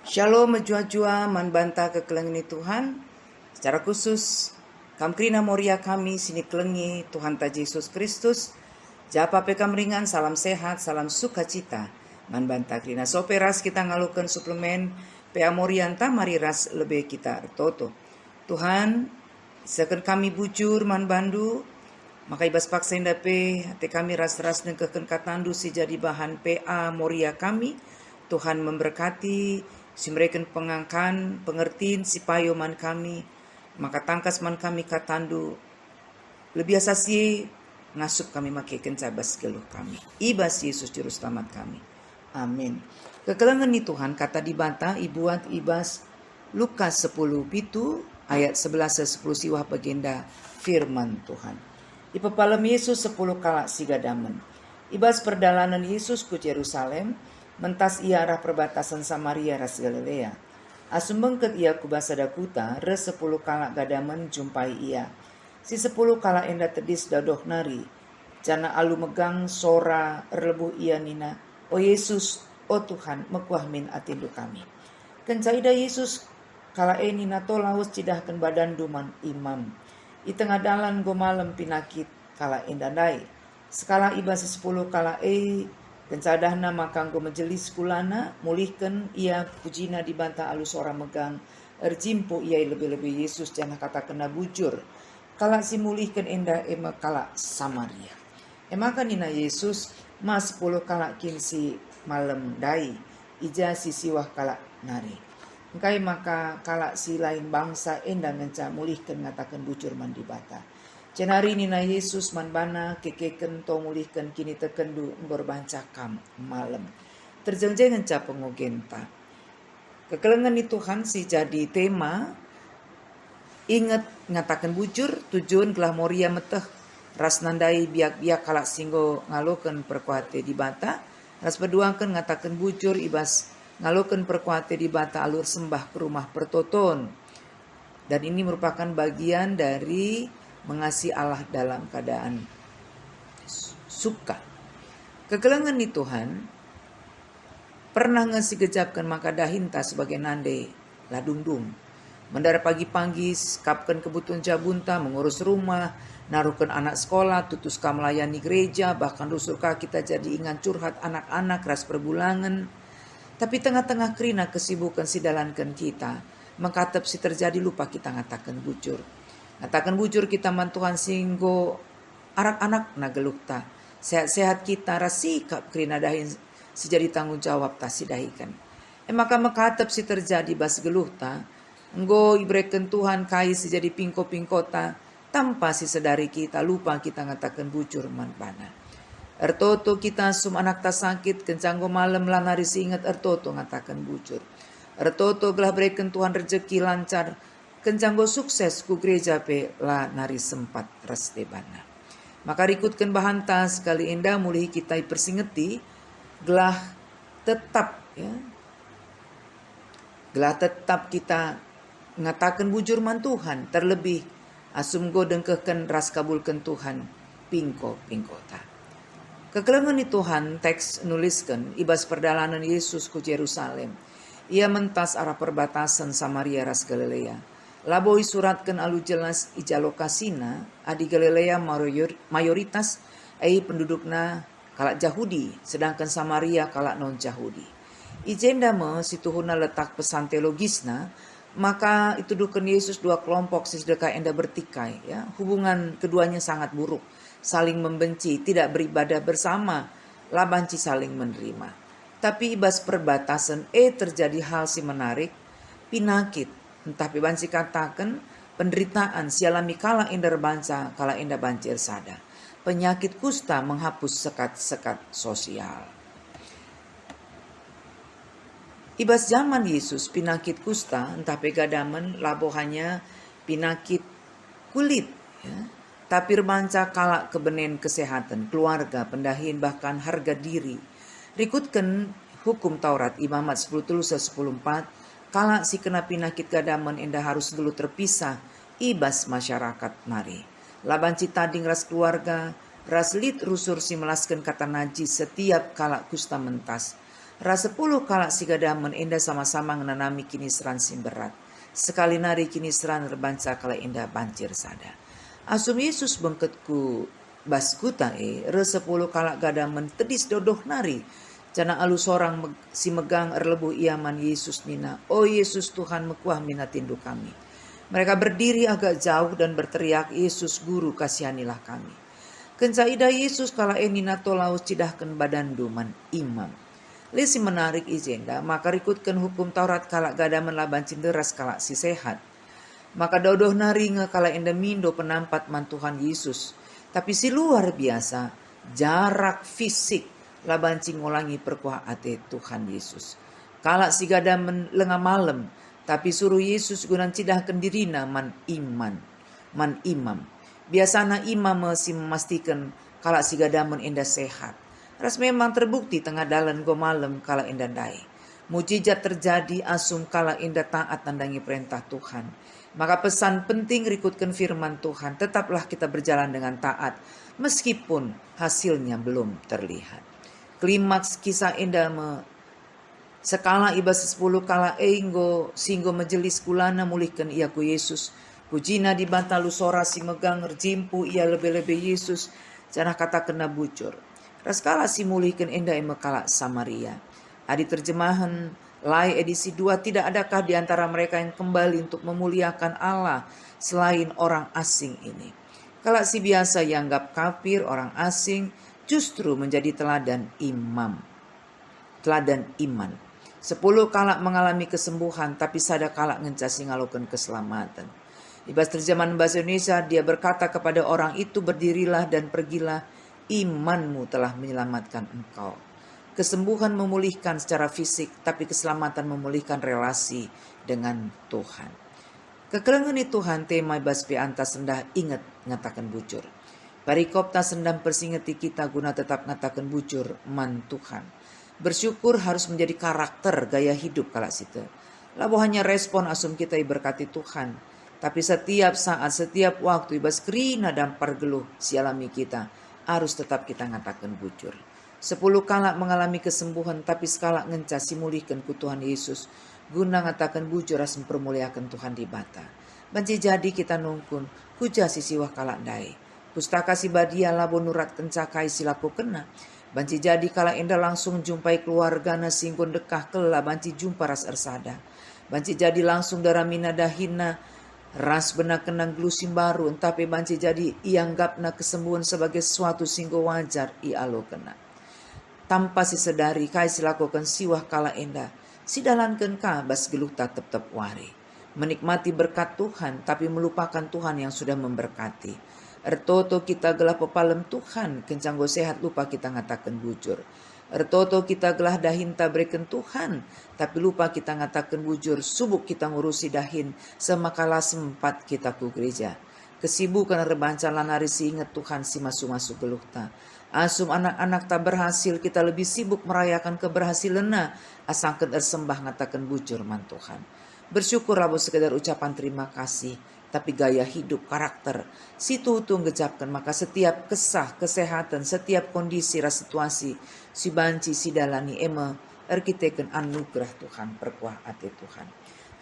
Shalom menjua-jua manbanta ke kelengi Tuhan. Secara khusus kamkrina moria kami sini kelengi Tuhan ta Yesus Kristus. Japa pekam ringan, salam sehat, salam sukacita. Manbanta krina soperas kita ngalukan suplemen pea morianta mariras lebih kita toto. Tuhan sekan kami bujur manbandu maka ibas paksa indape hati kami ras-ras nengkeken katandu si jadi bahan PA moria kami. Tuhan memberkati si mereka pengangkan pengertiin si payoman kami maka tangkas man kami katandu lebih asasi ngasup kami make kencabas geluh kami ibas Yesus juru selamat kami amin. Kekelangan ni Tuhan kata dibantah ibuat ibas Lukas 10 pitu ayat 11 10 siwah bagenda firman Tuhan. Ipepalam Yesus 10 kala sigadamen. Ibas perdalanan Yesus ku Yerusalem, mentas ia arah perbatasan Samaria ras Galilea. Asum bengket ia ku basa dakuta, res 10 kala gadamen jumpai ia. Si 10 kala enda tedis dadoh nari. Jana alu megang sora erlebuh ia nina, o Yesus, o Tuhan, mekuah min atindu kami. Kencaida Yesus kala nina tolaus cidahkan badan duman imam. I tengah dalan go malam pinakit kala endandai. Sekala ibas 10 kala kencadahna makang go majelis kulana mulihkan ia pujina dibantah alus orang megang erjimpo ia lebih-lebih Yesus jangan kata kena bujur. Kala si mulihkan enda ema kala Samaria. Emakan ina Yesus mas 10 kala kinsi malam dai ija si siwah kala nari. Engkai maka kala si lain bangsa enda ngenca mulihkan ngatakan bujur mandi bata. Cenari nina Yesus manbana kekeken to mulihkan kini tekendu ngorbancakam malam. Terjengjeng ngenca pengogenta. Kekelengan ni Tuhan si jadi tema ingat ngatakan bujur tujuan gelah moria meteh ras nandai biak-biak kala singgo ngaloken perkuate di bata. Ras berduangkan ngatakan bujur ibas ngaloken perkuate di bata alur sembah ke rumah pertoton. Dan ini merupakan bagian dari mengasihi Allah dalam keadaan suka. Kekelengan ni Tuhan pernah ngasi gejapkan maka dahinta sebagai nande ladungdung. Mendara pagi-pagi kapkan kebutuhan jabunta mengurus rumah, naruhkan anak sekolah, tutuska melayani gereja, bahkan rusulka kita jadi ingan curhat anak-anak ras perbulangan. Tapi tengah-tengah kerina kesibukan si dalankan kita, mengkatap si terjadi lupa kita ngatakan bujur. Ngatakan bujur kita mantuhan singgo anak-anak nagelukta. Sehat-sehat kita rasikap kerina dahin si jadi tanggung jawab ta si dahikan. Maka mengkatap si terjadi bas geluhta, enggo ibreken Tuhan kai si jadi pingko-pingkota, tanpa si sedari kita lupa kita ngatakan bujur manpana. Ertoto kita sum anak ta sakit kencanggo malam lanari ingat ertoto ngatakan bujur. Ertoto gelah berikan Tuhan rezeki lancar kencanggo sukses ku gereja pe la nari sempat restebana. Maka rikutkan bahanta sekali indah mulih kita persingeti gelah tetap ya. Gelah tetap kita ngatakan bujur man Tuhan terlebih asum go dengkehkan ras kabulkan Tuhan pingko-pingkota. Kekelengan ni Tuhan teks nuliskan ibas perdalanan Yesus ku Yerusalem. Ia mentas arah perbatasan Samaria ras Galilea. Laboi suratkan alu jelas ija lokasina adi Galilea mayoritas pendudukna kalak Yahudi sedangkan Samaria kalak non Yahudi. Ijenda situhuna letak pesan teologisna maka itu duken Yesus dua kelompok sedeka enda bertikai ya. Hubungan keduanya sangat buruk. Saling membenci, tidak beribadah bersama, labanci saling menerima. Tapi ibas perbatasan terjadi hal si menarik, pinakit, entah pibanci katakan penderitaan sialami kala indar banca, kala indah bancir sada. Penyakit kusta menghapus sekat-sekat sosial. Ibas zaman Yesus pinakit kusta, entah pegadamen labo hanya pinakit kulit, ya. Tapi remanca kalak kebenen kesehatan, keluarga, pendahin, bahkan harga diri. Rikutkan hukum Taurat Imamat 10:10-4, kalak si kena pinakit gadaman endah harus dulu terpisah, ibas masyarakat mari. Laban citading ras keluarga, ras lid rusur si melaskan kata najis setiap kalak kusta mentas. Ras 10 kalak sigadamen enda sama-sama ngenanami kini seran simberat. Sekali nari kini seran rebanca kala enda banjir sada. Asum Yesus bengketku baskuta re 10 kalak gadamen tedis dodoh nari. Jana alu sorang si megang erlebu iaman Yesus nina. Oh Yesus Tuhan mekuah minatindu kami. Mereka berdiri agak jauh dan berteriak, Yesus Guru kasihanilah kami. Kenca ida Yesus kala enina tolaus cidahkan badan duman imam. Lesi menarik ijenda, maka rikutkan hukum Taurat kalak gada menlaban cinderas kalak si sehat. Maka dodoh naringa kala enda mindo penampat mantuhan Yesus. Tapi si luar biasa, jarak fisik laban ngolangi perkuah ate Tuhan Yesus. Kalak si gada lengah malam, tapi suruh Yesus gunan cidahkan dirina man imam. Biasana imam masih memastikan kalak si gada enda sehat. Ras memang terbukti tengah dalan go malam kala enda dai. Mujizat terjadi asum kala enda taat tandangi perintah Tuhan. Maka pesan penting rikutkan firman Tuhan. Tetaplah kita berjalan dengan taat. Meskipun hasilnya belum terlihat. Klimaks kisah enda sekala ibas 10 kala enggo singgo majelis kulana mulihkan ia ku Yesus. Pujina dibantah lusora si megang rjimpu ia lebih-lebih Yesus. Janah kata kena bucur. Raskala simulihkan enda emekala Samaria. Adi terjemahan Lai edisi 2, tidak adakah di antara mereka yang kembali untuk memuliakan Allah selain orang asing ini. Kalau si biasa yang anggap kafir orang asing justru menjadi teladan iman. 10 kalak mengalami kesembuhan tapi sada kalak ngencasi ngalokan keselamatan. Ibas terjemahan bahasa Indonesia dia berkata kepada orang itu berdirilah dan pergilah. Imanmu telah menyelamatkan engkau. Kesembuhan memulihkan secara fisik, tapi keselamatan memulihkan relasi dengan Tuhan. Kekelengan Tuhan tema baspi antas sendah ingat ngatakan bucur. Parikop ta sendam persingeti kita guna tetap ngatakan bucur man Tuhan. Bersyukur harus menjadi karakter gaya hidup kala situ. Labo hanya respon asum kita berkati Tuhan. Tapi setiap saat, setiap waktu ibas kerina dampar geluh sialami kita. Harus tetap kita ngatakan bujur. 10 kalak mengalami kesembuhan tapi sekala ngenca simulihkan ku Tuhan Yesus. Guna ngatakan bujur as mempermuliakan Tuhan di bata. Banci jadi kita nungkun huja sisiwah kalak dai. Pustaka si badia labo nurat kencakai silaku kena. Banci jadi kalak enda langsung jumpai keluarga na singgun dekah kela banci jumpa ras ersada. Banci jadi langsung daramina dahina. Ras benak kenang glusim baru tapi banci jadi ianggapna kesembuhan sebagai sesuatu singgo wajar alo kena. Tanpa si sedari kai silakukan siwah kala enda. Sidalankan ka bas geluh tetap wari. Menikmati berkat Tuhan tapi melupakan Tuhan yang sudah memberkati. Ertoto kita gelah pepalem Tuhan kencanggo sehat lupa kita ngatakan bujur. Ertoto kita gelah dahin tabreken Tuhan, tapi lupa kita ngatakan bujur, subuk kita ngurusi dahin, semakala sempat kita ku gereja. Kesibukan rebanca lanari si ingat Tuhan si masuk-masuk geluhta. Asum anak-anak tak berhasil, kita lebih sibuk merayakan keberhasilan asangkan ersembah ngatakan bujur man Tuhan. Bersyukur rabo sekedar ucapan terima kasih. Tapi gaya hidup, karakter, situ itu ngejapkan. Maka setiap kesah, kesehatan, setiap kondisi, situasi, si banci, si dalani, erkiteken anugerah Tuhan, perkuah hati Tuhan.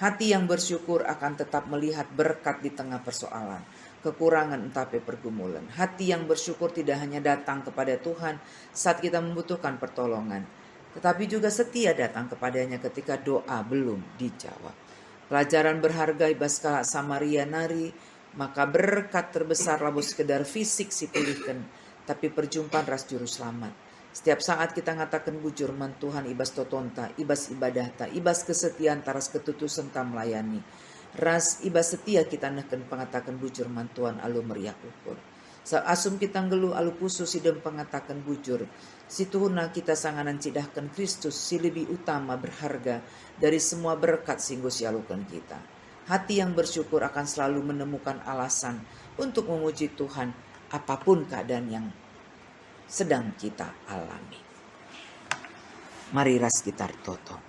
Hati yang bersyukur akan tetap melihat berkat di tengah persoalan, kekurangan entape pergumulan. Hati yang bersyukur tidak hanya datang kepada Tuhan saat kita membutuhkan pertolongan, tetapi juga setia datang kepadanya ketika doa belum dijawab. Pelajaran berharga ibas kalak Samaria nari, maka berkat terbesar labo sekedar fisik si pulihkan, tapi perjumpaan ras juru selamat. Setiap saat kita ngatakan bujur man Tuhan ibas totonta, ibas ibadah ta, ibas kesetiaan taras ketutusan ta melayani. Ras ibas setia kita neken pengatakan bujur man Tuhan alu meriak ukur. Asum kita ngelu alu pusu sidem pengatakan bujur. Situhuna kita sanganan cidahkan Kristus si lebih utama berharga dari semua berkat singgo sialukan kita. Hati yang bersyukur akan selalu menemukan alasan untuk memuji Tuhan apapun keadaan yang sedang kita alami. Mari ras kita toto.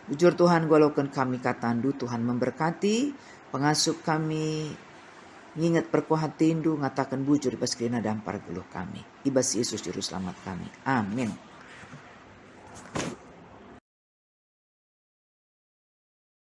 Bujur Tuhan golokan kami katandu, Tuhan memberkati pengasuh kami. Ngingat perkuah tindu ngatakan bujur ibas kerina dampar geluh kami. Ibas Yesus juru selamat kami. Amin.